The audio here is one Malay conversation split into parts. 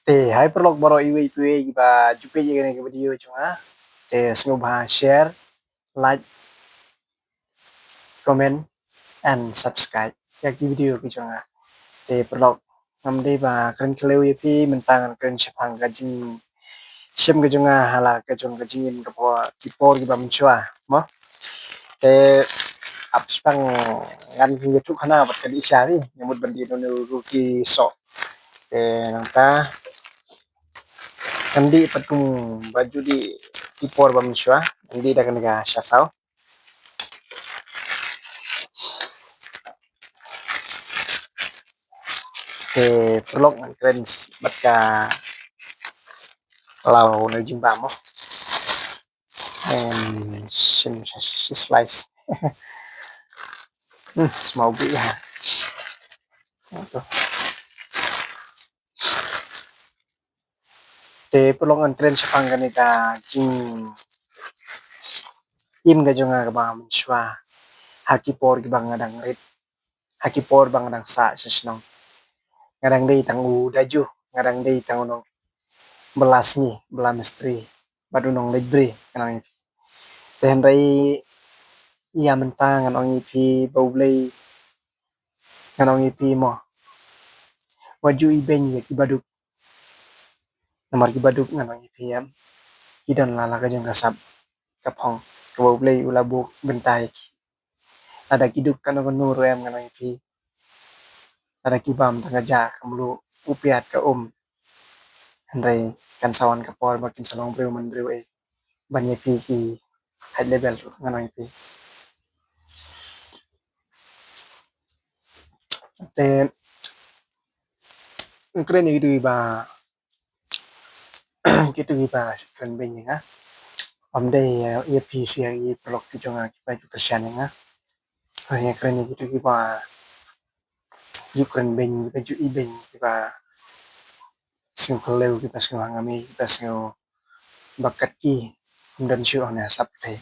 Hai perlok boro iwe iwe ba jupe je ne video chunga sengo ba share like comment and subscribe yak video ki chunga perlok ngamde ba kan kleu pi mentang kan chapang ka jing shem ka chunga hala ka chung ka jing ka po ki por ki bam chua mo te ap spang ngan ki tu khana ba kan isyari nyamut bandi no ruki so nangta kandi patung baju di kipor bam chua hindi da kan ga shasau vlog ng friends ba't ka lao na jing ba mo and slice small bit ha ito vlog ng friends pang ganita jing im ga jung ga ba shwa haki por gi bang ngadang rit haki por bang ngadang sa shisnong ngadang dei tang u daju ngadang dei tang no belas ni belamistri badunong libre kanang ten dai ia mentang nganong ipi baublei nganong ipi mo waju iben ye kibaduk namar kibaduk nganong ipi am idan lala ka jeng kasab kapong baublei ulabuk bentai ada kiduk kano nuru em nganong ipi ada kibam tangaja kamlu upiat ka handai kan sawan kapor makin salong breu man breu banye pi ki high level nganong ipi te kren itu ba gitu ba kan benye nga amdai EP sia i blog ki jonga ki ba jukasan nga hanya kren gitu ki ba yukan ben baju iben ki ba sing keleu ki pas ngami ki pas bakat ki dan syu ona slap te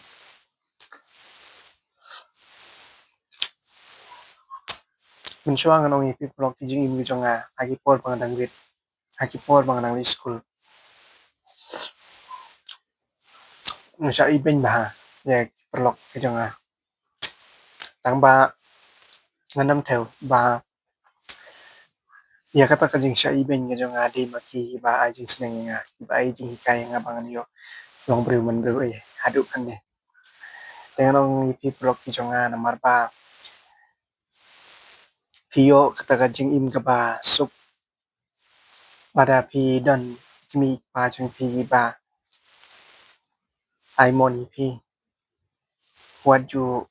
men syang nong EP blog ki jing im ki jonga aki por pang wit aki por pang dang school sa iben ba ya blog ki jonga tang ba nganam theo ba ya kata ka jing sa iben ki jonga di maki ba ai jing seneng nga ba ai jing kai nga bang yo long breu man breu haduk kan ne tenong EP blog ki jonga namar ba Pio kata ka jing im ka ba sup pada pi dan mi pa chung pi ba ai mon pi waju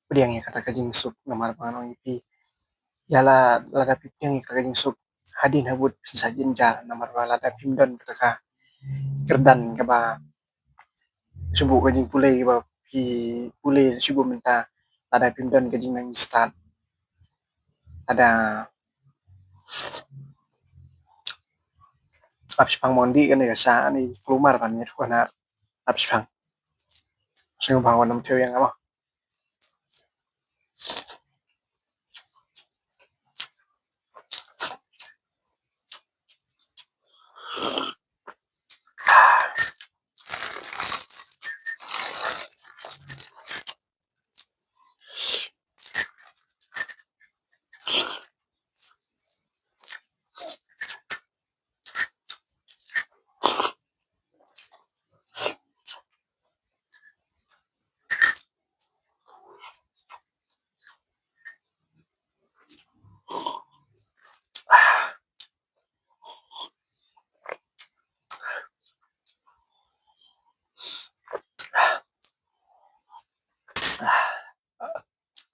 priang ya kata ka jing sup namar pa nong pi yala lada pi priang ya kata jing sup hadin habut sa jinja namar ba lada pim dan kata ka kerdan ka ba subu ka jing pulai ka ba pi pulai subu minta lada pim dan ka jing nang start ada apspang mondi kan ya sa ni keluar kan ya tukana apspang sing bawa nam theo yang apa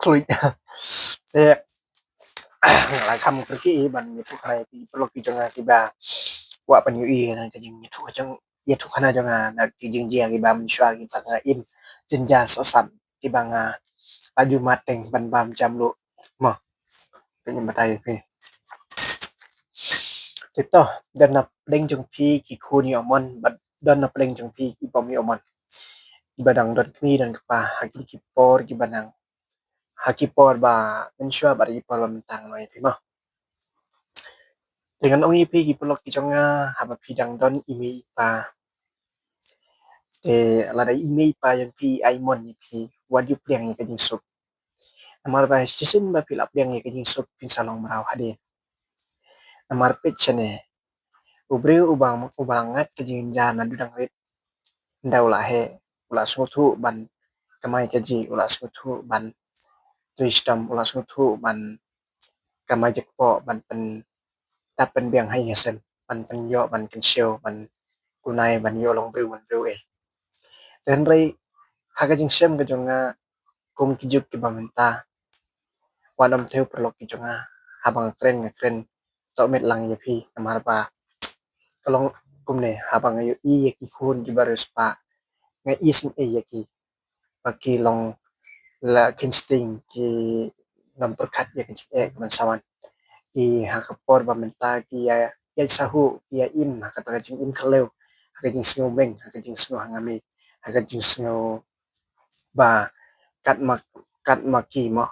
sulit lại không cái bằng nhiệt thuốc này thì lúc khi cho cái ba quả bằng nhiều y này cái gì nhiệt thuốc này cho là cái gì cái ba mình xoa cái bằng im trên da sọ sẵn cái bằng baju mateng ban bam jam lu mà cái gì mà tay cái itu dan na pling jong pi ki kun yo mon bad dan na pling jong pi ki bom yo mon ibadang dan kmi dan pa hakil ki por ki banang haki por ba men shua ba ri por ba mentang no itu mah Dengan ong ipi ki pelok ki jonga haba pidang don imi pa lada imi pa yan pi aimon ni pi wadu pliang ni kajing sup. Namar ba chisin ba pilap pliang ni kajing sup pin salong marau hadin. Namar pet chane ubri ubangat kajing jana dudang rit ndau la he ula smutu ban kamai kaji ula smutu ban twistam ula smutu ban kamai jakpo ban pen tapen biang hai ngasem ban pen yo ban kan show ban kunai ban yo long bru ban bru dan rai haga jing sem ga jonga kum kijuk ki bamenta wanam theu perlok ki jonga habang kren to met lang ye phi namar ba kalong kum ne habang ayo i ye ki khun ki barus pa ngai isin e ye ki paki long la kinsting ki nam perkat ye ki man sawan ki hakapor bamenta ki ya sahu ki ya im hakata jing im khaleu haka jing sngo meng haka jing sngo hangami haka jing sngo ba kat mak ki mo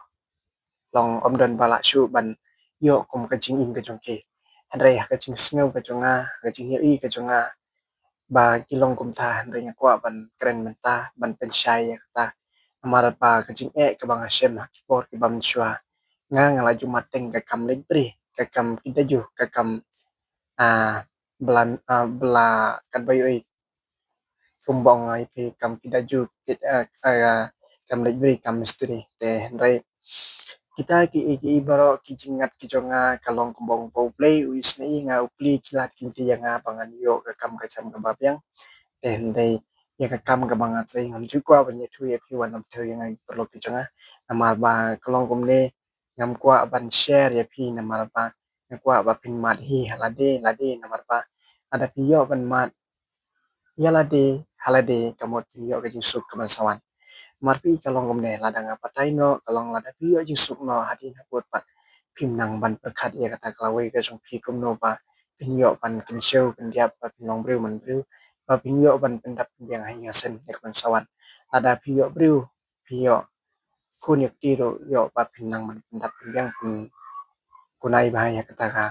long om don bala shu ban yo kum ka jing im ka jong ke handai ka jing sngo ka jonga ka jing i ka jonga ba ki long kum ta handai nya kwa ban kren menta ban pen shai ya ta amara pa ka jing ka bang shem ki por ki bam shwa nga ngala jumat teng ka kam le pri ka kam kita ju ka kam bela kan bayu kumbong ai pi kam kita ju kam le pri kam mistri te handai kita ki baro ki jingat ki jonga kalong kumbong po play uis nei nga upli kilat ki ti nga bangan yo ka kam ka cham ka babyang ten dei ya ka kam ka banga tre ngam ju kwa ban ye thu ye pi wan nam theu yang ai perlo ki jonga amal ba kalong kum ne ngam kwa ban share ye pi na mal ba ngam kwa ba pin mat hi halade namar ba ada pi yo ban mat yalade halade kamot pi yo ka jing suk ka ban sawan marpi kalong gomne ladang apa taino kalong lada piyo jing sukno hadi na pot pat pim nang ban perkat ya kata kalawe ka jong pi kumno ba pinyo ban kin show kin diap ba pinong brew man brew ba pinyo ban pendap yang hanya sen ya ban sawan lada piyo brew piyo kun yak tiro yo ba pinang man pendap yang pun kunai ba ya kata ka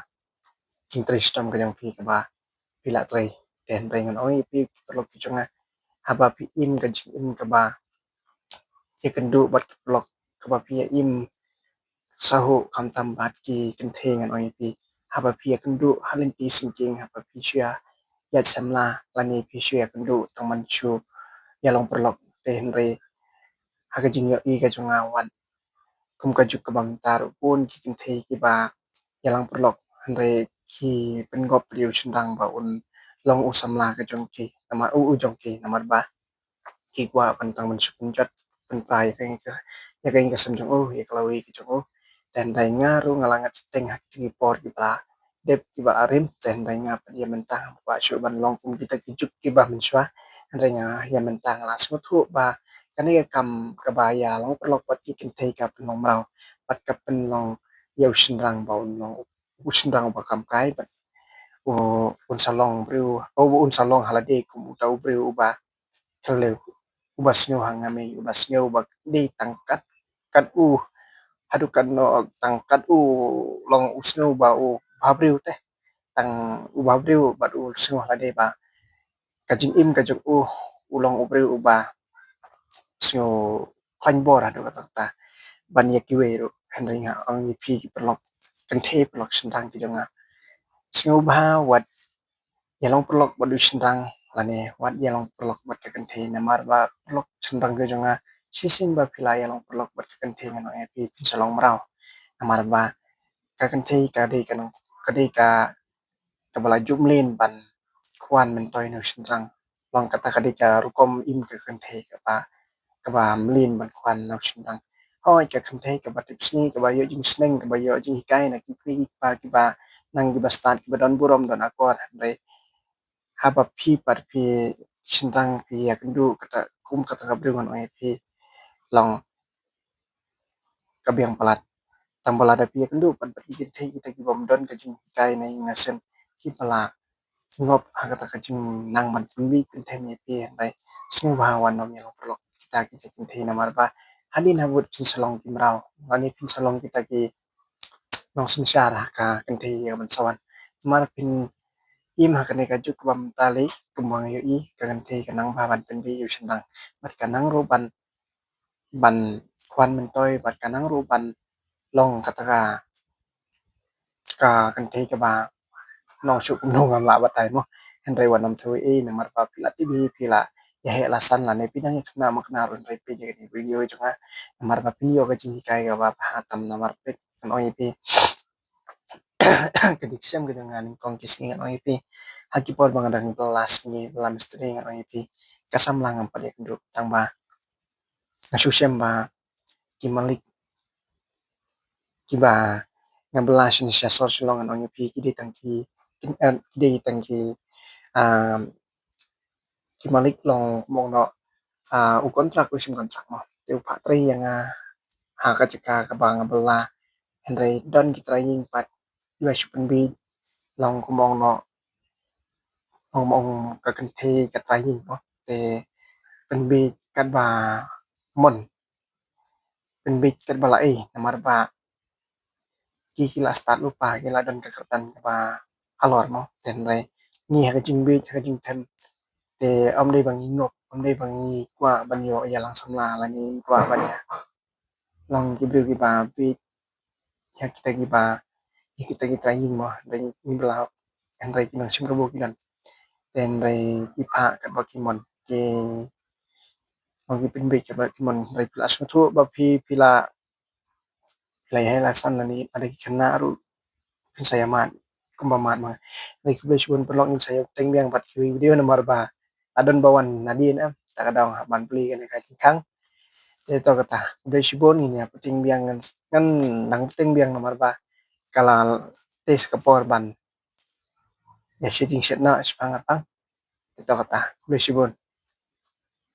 king tristam ka jong pi ka ba pila tre ten pengen oi pi perlu ki jonga haba pi im ka jing im ka ba ya kendu bat blok kabapia im sahu kam tambat ki kentengan oi pi haba pi kendu halin pi singking haba pi shia ya samla lani pi shia kendu taman chu ya long perlok te henry haga jingyo i ka junga wan kum ka juk kabam taru pun ki kente ki ba ya long perlok henry ki pengop riu chendang ba un long usamla ka jong ki nama u jong ki namar ba ki kwa pantang men sukunjat pen pai ya kain ka sem jong ya kalawi ki jong dan dai ngaru ngalangat teng hak ki por ki ba dep ki ba arim dan dai nga pa dia mentang ba shu ban long kum kita ki juk ki ba men shwa dai nga ya mentang la smu thu ba kan ni kam ka ba ya long perlok pat ki kin thei ka pen long mau pat ka pen long yau shin rang ba long u shin rang ba kam kai ba un salong briu un salong halade kum tau briu ba Hello, ubas nyo hangami, ubas nyo bag di tangkat kat hadukan no tangkat long usno ba babriu teh tang babriu bat usno lade ba kajing im kajung ulong ubriu ba sno kwan bor hadu kata ban yakiwe ro handai nga ang pi ki perlok kan the perlok sendang ki jonga sno ba wat yalong perlok badu sendang lane wat yalong perlok bat ka kan the namar ba perlok sendang ki jonga sisin ba pila yalong perlok bat ka kan the ngano pi pinsalong marau namar ba ka kan the ka de kan ka de ka bala jumlin ban kwan men toy no sendang long kata ka de ka rukom im ka kan the ka ba mlin ban kwan no sendang hoi ka kan the ka ba tips ni ka ba yo jing sneng ka ba yo jing hikai na ki ki ba nang ki ba start ki ba don burom don akor re haba pi par pi sendang pi ya kendu kata kum kata ka bringon oi pi long ka biang palat tambal ada pi ya kendu pan pi kita ki bom don ka jing hikai na ngasen ki pala ngop kata ka jing nang man pun pun tem ya pi bai snu ba wan nom yang perlu kita kin the na mar ba hadin habut pin salong ki mrau ngani pin salong kita ki nong sin syara ka kin the ya man sawan marpin im hakane ka juk bam tali kumang yo I kagan te kanang baban pen bi yu shandang bat kanang ro ban kwan men toy bat kanang ro ban long kataka ka kan te ka ba nong shu nong am la batai mo hen rai wanam thoi e na mar pa pila ti bi pila ya he la san la ne pinang khna mak na ron rai pe je ni video janga mar pa pin yo ka ji kai ga ba ha tam na mar pe kan oi pe ka dik sem ga ngan kong kis ngan oi pe ha ki por bang dang kelas ni lam string ngan oi pe kasam lang am pa de duk tang ba na shu sem ba ki malik ki ba ngabelas ni sya sor shilong ngan oi pe ki de tang ki de tang ki um Kimalik long mong no u kontrak usim kontrak mo te patri yang ha ka jika ka bang bela henry don kita ying pat US pen bi long ko mong no mong ka kan the ka ta ying mo te pen bi kat ba mon pen bi kat ba la namar ba ki kila start lupa kila don ka kertan ba alor mo ten re ni ha ka jing bi ha ka jing ten te om đây bằng ngọc om đây bằng qua ban yo ya lang sam la la ni qua ban ya long ki bru ki ba bi ya kita kita yin mo dai ni bla en rai ki nang sim ka bo ki dan ten rai ki pha ka ba ki mon ki mo ki pin bi ka ba ki mon rai plus ma thu ba pila lai hai la san la ni ada ki kana ru pin saya mat kumbamat ma rai ki be shun pelong in saya teng biang bat ki video nomor ba adon bawan nadin am takadang ban pli kan ka kang itu kata besibon ini ya puting biang kan nang puting biang nomor ba kala tes kapor ban ya sitting set na sepangat pang itu kata besibon